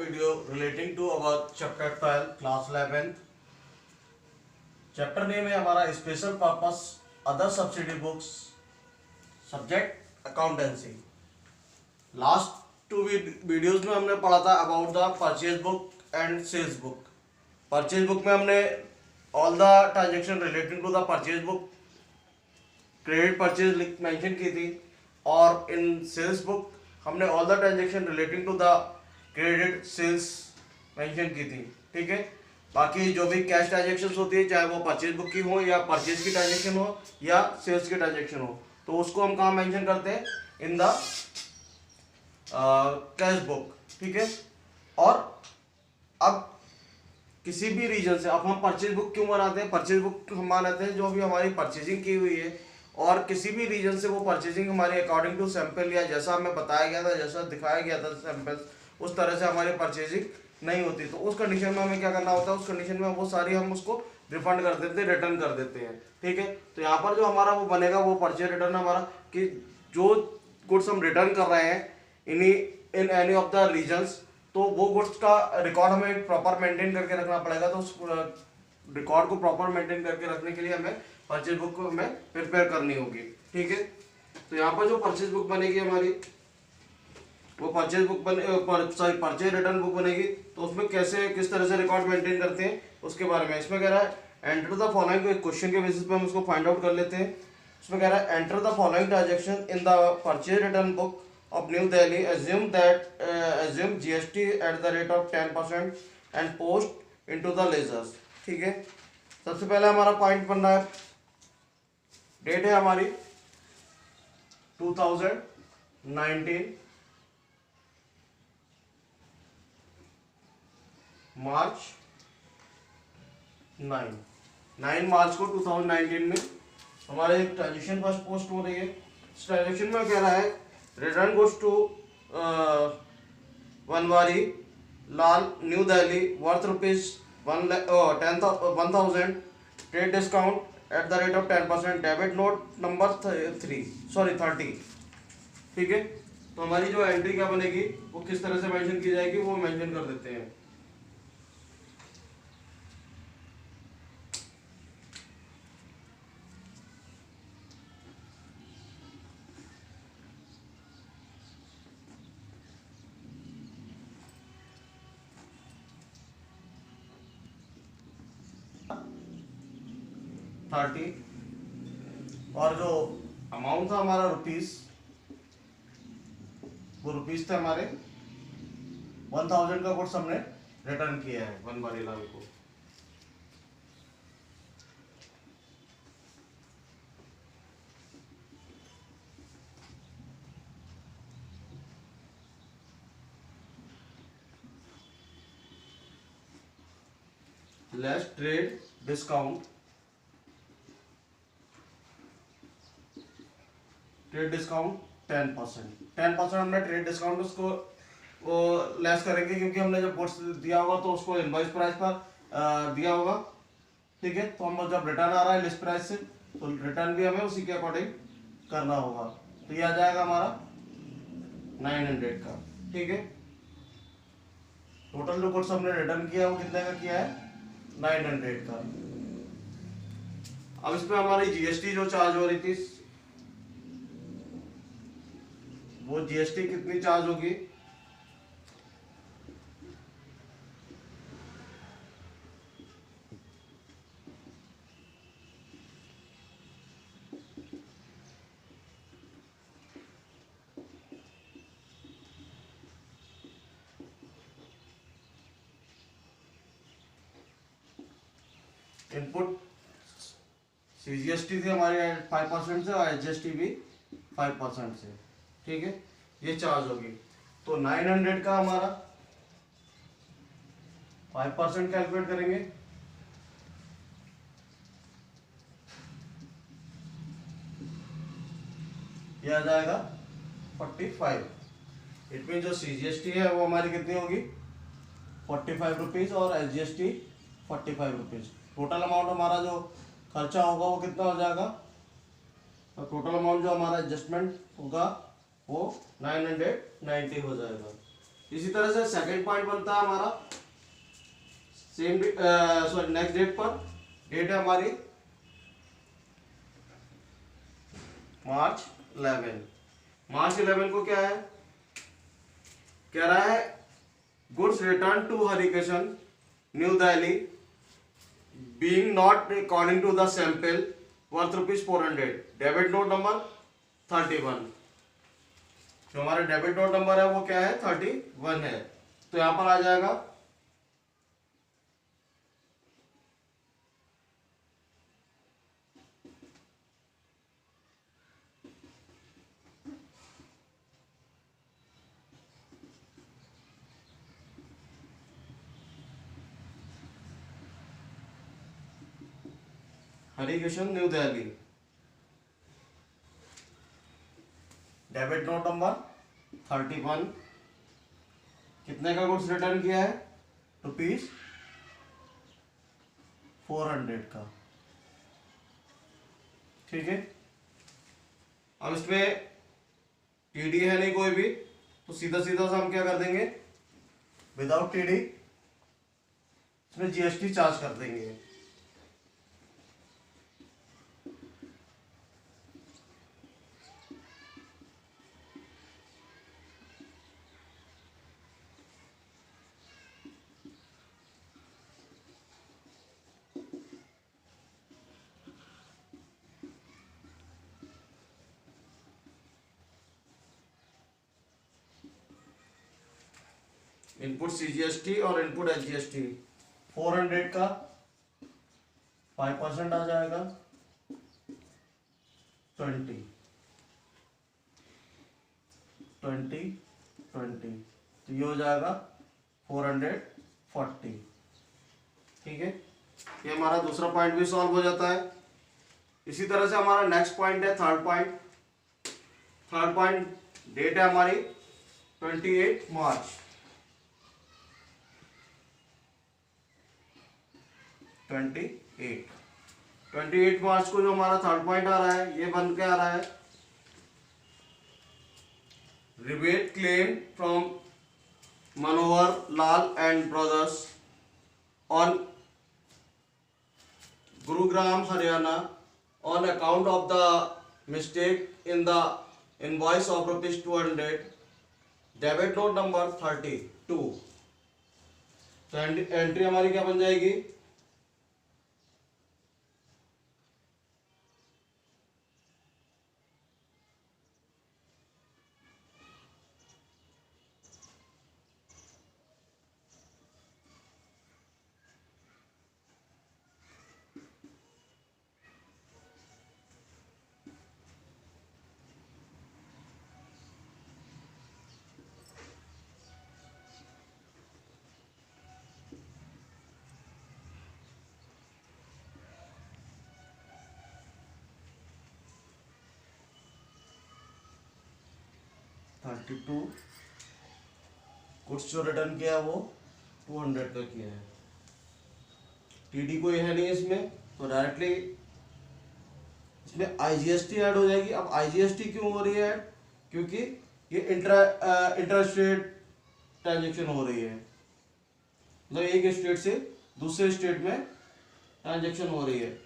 video relating to our chapter 12 class 11. Chapter name है हमारा special purpose other subsidy books subject accountancy. Last two videos में हमने पढ़ा था about the purchase book and sales book. Purchase book में हमने all the transaction related to the purchase book credit purchase mention की थी, और इन सेल्स बुक हमने all the transaction relating to the credit sales mention की थी। ठीक है, बाकी जो भी कैश ट्रांजेक्शन होती है, चाहे वो परचेज बुक की हो या परचेज की ट्रांजेक्शन हो या सेल्स की ट्रांजेक्शन हो, तो उसको हम कहाँ मेंशन करते हैं? In the cash book. ठीक है, और अब किसी भी रीजन से अब हम परचेज बुक क्यों बनाते हैं? परचेज बुक हम बनाते हैं जो भी हमारी परचेजिंग की हुई है, और किसी भी रीजन से वो परचेजिंग हमारी अकॉर्डिंग टू सैंपल या जैसा हमें बताया गया था, जैसा दिखाया गया था सैंपल, उस तरह से हमारी परचेजिंग नहीं होती, तो उस कंडीशन में हमें क्या करना होता है? उस कंडीशन में वो सारी हम उसको रिफंड कर देते हैं, रिटर्न कर देते हैं। ठीक है, तो यहाँ पर जो हमारा वो बनेगा वो परचेज रिटर्न हमारा, कि जो गुड्स हम रिटर्न कर रहे हैं in any of the reasons, तो वो गुड्स का रिकॉर्ड हमें प्रॉपर मेंटेन करके रखना पड़ेगा। तो उस रिकॉर्ड को प्रॉपर मेंटेन करके रखने के लिए हमें परचेज बुक को हमें प्रिपेयर करनी होगी। ठीक है, तो यहाँ पर जो परचेज बुक बनेगी हमारी, वो purchase book purchase return book बनेगी। तो उसमें कैसे किस तरह से रिकॉर्ड मेंटेन करते हैं उसके बारे में इसमें कह रहा है एंटर द फॉलोइंग। एक क्वेश्चन के बेसिस पे हम उसको फाइंड आउट कर लेते हैं। उसमें कह रहा है enter the following transaction in the purchase return book of new Delhi, assume GST at the rate of 10% and post into the ledgers। ठीक है, सबसे पहले हमारा पॉइंट बनना है, डेट है हमारी 2019 मार्च 9 मार्च को 2019 में हमारे एक ट्रांजेक्शन फर्स्ट पोस्ट हो रही है। इस ट्रांजेक्शन में कह रहा है return goes to Banwari Lal New Delhi worth ₹10,000 trade discount at the rate of 10%, debit note number 30। ठीक है, तो हमारी जो एंट्री क्या बनेगी वो किस तरह से मेंशन की जाएगी वो मेंशन कर देते हैं। $30 और जो अमाउंट था हमारा रुपीस, वो रुपीस थे हमारे 1000 का गुड्स हमने रिटर्न किया है वनवारी लाल को। Less trade discount, trade discount 10% हमने ट्रेड डिस्काउंट उसको वो लेस करेंगे, क्योंकि हमने जब गुड्स दिया होगा तो उसको इनवॉइस प्राइस पर दिया होगा। ठीक है, तो हम जब रिटर्न आ रहा है लिस्ट प्राइस से, तो रिटर्न भी हमें उसी के अकॉर्डिंग करना होगा। तो ये आ जाएगा हमारा 900 का। ठीक है, टोटल जो गुड्स हमने रिटर्न किया वो कितने का किया है? 900 का। अब इसमें हमारी जीएसटी जो चार्ज हो रही थी, वो जीएसटी कितनी चार्ज होगी? इनपुट सीजीएसटी थी हमारे 5% से और एचजीएसटी भी 5% से। ठीक है, ये चार्ज होगी। तो 900 का हमारा 5% कैलकुलेट करेंगे, ये आ जाएगा 45। इट मीन जो सीजीएसटी है वो हमारी कितनी होगी? 45 रुपीज़ और एचजीएसटी 45 रुपीज़। टोटल अमाउंट हमारा जो खर्चा होगा वो कितना हो जाएगा? तो टोटल अमाउंट जो हमारा एडजस्टमेंट होगा वो 990 हो जाएगा। इसी तरह से सेकंड पॉइंट बनता है हमारा सेम सॉरी नेक्स्ट डेट पर। डेट है हमारी मार्च 11। मार्च 11 को क्या है, कह रहा है goods return to Harikeshan New Delhi being not according to the sample worth ₹400। Debit note number 31। जो हमारा डेबिट नोट नंबर है वो क्या है 31 है। तो यहां पर आ जाएगा Harikeshan New Delhi, debit note number 31। कितने का गुड्स रिटर्न किया है ₹400 का। ठीक है, अब इसमें टीडी है नहीं कोई भी, तो सीधा सीधा से हम क्या कर देंगे, विदाउट टीडी इसमें जीएसटी चार्ज कर देंगे। इनपुट सीजीएसटी और इनपुट एचजीएसटी 400 का 5% आ जाएगा 20 20 20, तो ये हो जाएगा 440। ठीक है, ये हमारा दूसरा पॉइंट भी सॉल्व हो जाता है। इसी तरह से हमारा नेक्स्ट पॉइंट है third point. Third point date है हमारी 28 मार्च। 28 मार्च को जो हमारा थर्ड पॉइंट आ रहा है, ये बन के आ रहा है rebate claim from Manohar Lal and brothers on Gurugram Haryana on account of the mistake in the invoice of ₹200। Debit note number 32। तो एंट्री हमारी क्या बन जाएगी, गुड्स जो रिटर्न किया है वो 200 का किया है। टीडी कोई है नहीं इसमें, तो डायरेक्टली इसमें आईजीएसटी ऐड हो जाएगी। अब आईजीएसटी क्यों हो रही है, क्योंकि ये इंटर स्टेट ट्रांजेक्शन हो रही है, मतलब एक स्टेट से दूसरे स्टेट में ट्रांजेक्शन हो रही है।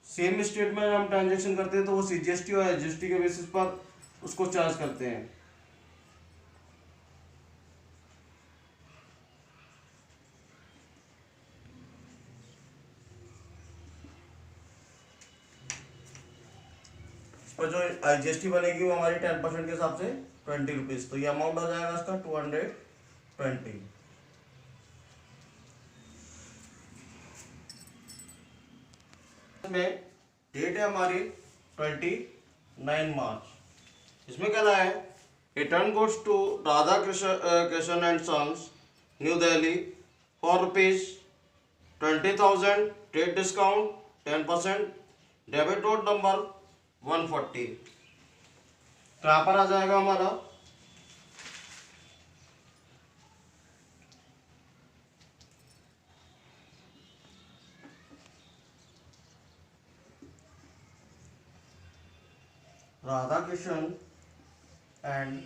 सेम स्टेट में हम ट्रांजेक्शन करते हैं तो वो सीजीएसटी और एसजीएसटी के बेसिस पर उसको चार्ज करते हैं। पर जो जीएसटी बनेगी वो हमारी 10% के हिसाब से ₹20। तो ये अमाउंट आ जाएगा इसका 220। में डेट है हमारी 29 मार्च। इसमें क्या रहा है, return goes to Radha Krishna and Sons New Delhi for ₹20,000। Trade discount 10%। Debit note number 140। तो यहां पर आ जाएगा हमारा Radha Krishna and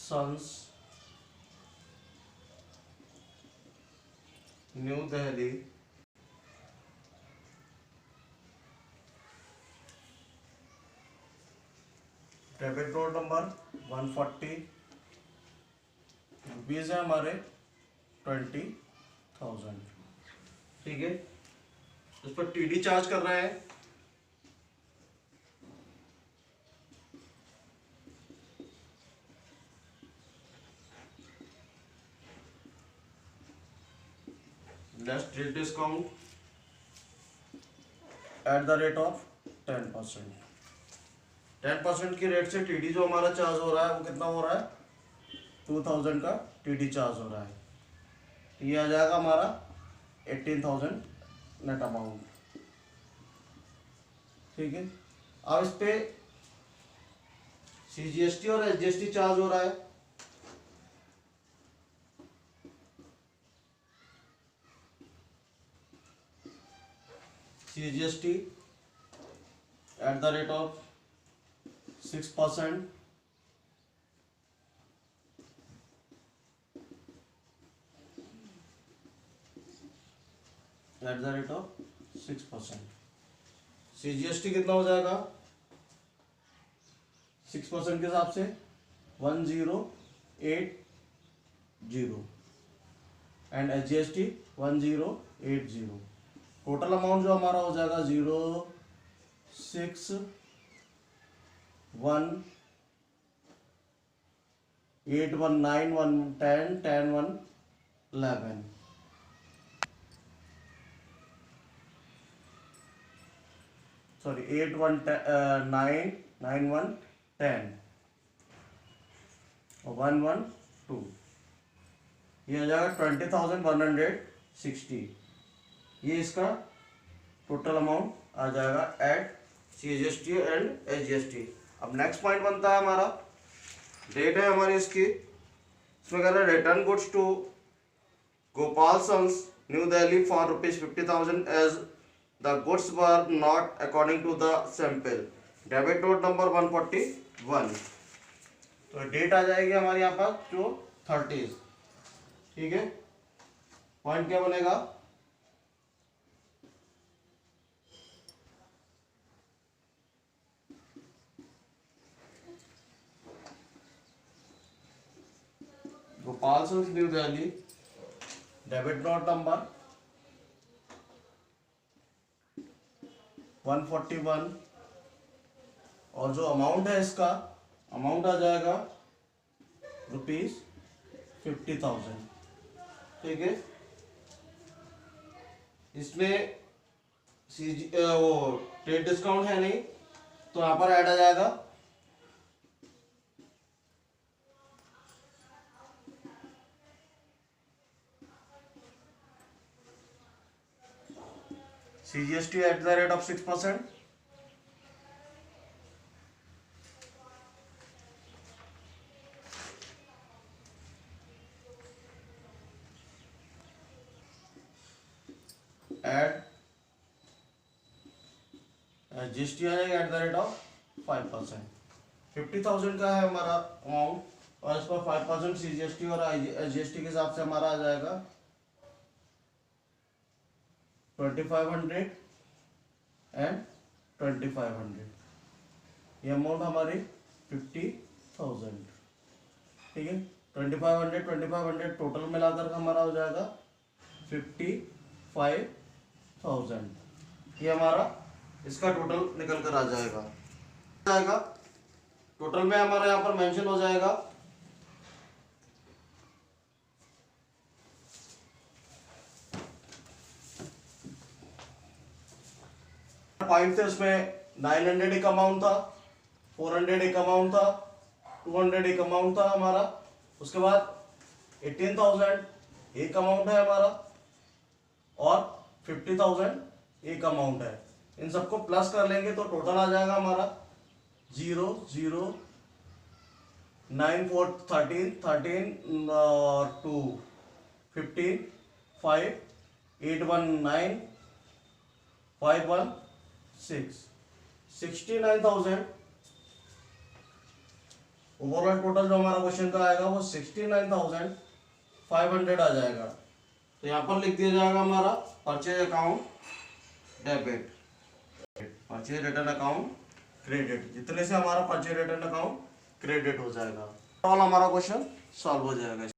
Sons New Delhi debit note number 140 rupees है हमारे 20,000। ठीक है, इस पर टीडी चार्ज कर रहे हैं। Less trade discount at the rate of 10%। 10% की रेट से टीडी जो हमारा चार्ज हो रहा है वो कितना हो रहा है, 2,000 का टीडी चार्ज हो रहा है। ये आ जाएगा हमारा 18,000 नेट अमाउंट। ठीक है, अब इस पे सीजीएसटी और एसजीएसटी चार्ज हो रहा है। CGST eight the rate of 6%, eight the rate of 6%। CGST कितना हो जाएगा 6% के हिसाब से 1080 एंड एसजीएसटी 1080। टोटल अमाउंट जो हमारा हो जाएगा 061,819,110,10,111। सॉरी 819,91,10 और 112। ये हो जाएगा 20,160। ये इसका टोटल अमाउंट आ जाएगा एट सीजीएसटी एंड एसजीएसटी। अब नेक्स्ट पॉइंट बनता है हमारा, डेट है हमारी इसकी, इसमें कह रहे हैं return goods to Gopal Sons New Delhi for ₹50,000 as the goods were not according to the sample. Debit note number 141। तो डेट आ जाएगी हमारे यहाँ पर जो 30। ठीक है, पॉइंट क्या बनेगा, Gopal Sons New Delhi debit note number 141 और जो अमाउंट है इसका अमाउंट आ जाएगा ₹50,000। ठीक है, इसमें वो ट्रेड डिस्काउंट है नहीं तो यहाँ पर ऐड आ जाएगा CGST at the rate of 6%, add GST आ जाएगा एट द रेट ऑफ 5%। 50,000 का है हमारा अमाउंट और इस पर 5% CGST और GST के हिसाब से हमारा आ जाएगा 2,500 एंड 2,500। ये अमाउंट हमारी 50,000। ठीक है, 2,500 टोटल मिलाकर हमारा हो जाएगा 55,000। ये हमारा इसका टोटल निकल कर आ जाएगा। टोटल में हमारा यहाँ पर मेंशन हो जाएगा पॉइंट थे, उसमें 900 एक अमाउंट था, 400 एक अमाउंट था, 200 एक अमाउंट था हमारा। उसके बाद 18,000 एक अमाउंट है हमारा और 50,000 एक अमाउंट है। इन सबको प्लस कर लेंगे तो टोटल आ जाएगा हमारा 0,0,9,4,13 और 2 15 5 819 516 69,000 ओवरऑल टोटल जो हमारा क्वेश्चन का आएगा वो 69,500 आ जाएगा। तो यहाँ पर लिख दिया जाएगा हमारा purchase account debit, purchase return account credit, जितने से हमारा परचेज रिटर्न अकाउंट क्रेडिट हो जाएगा। ऑल हमारा क्वेश्चन सॉल्व हो जाएगा।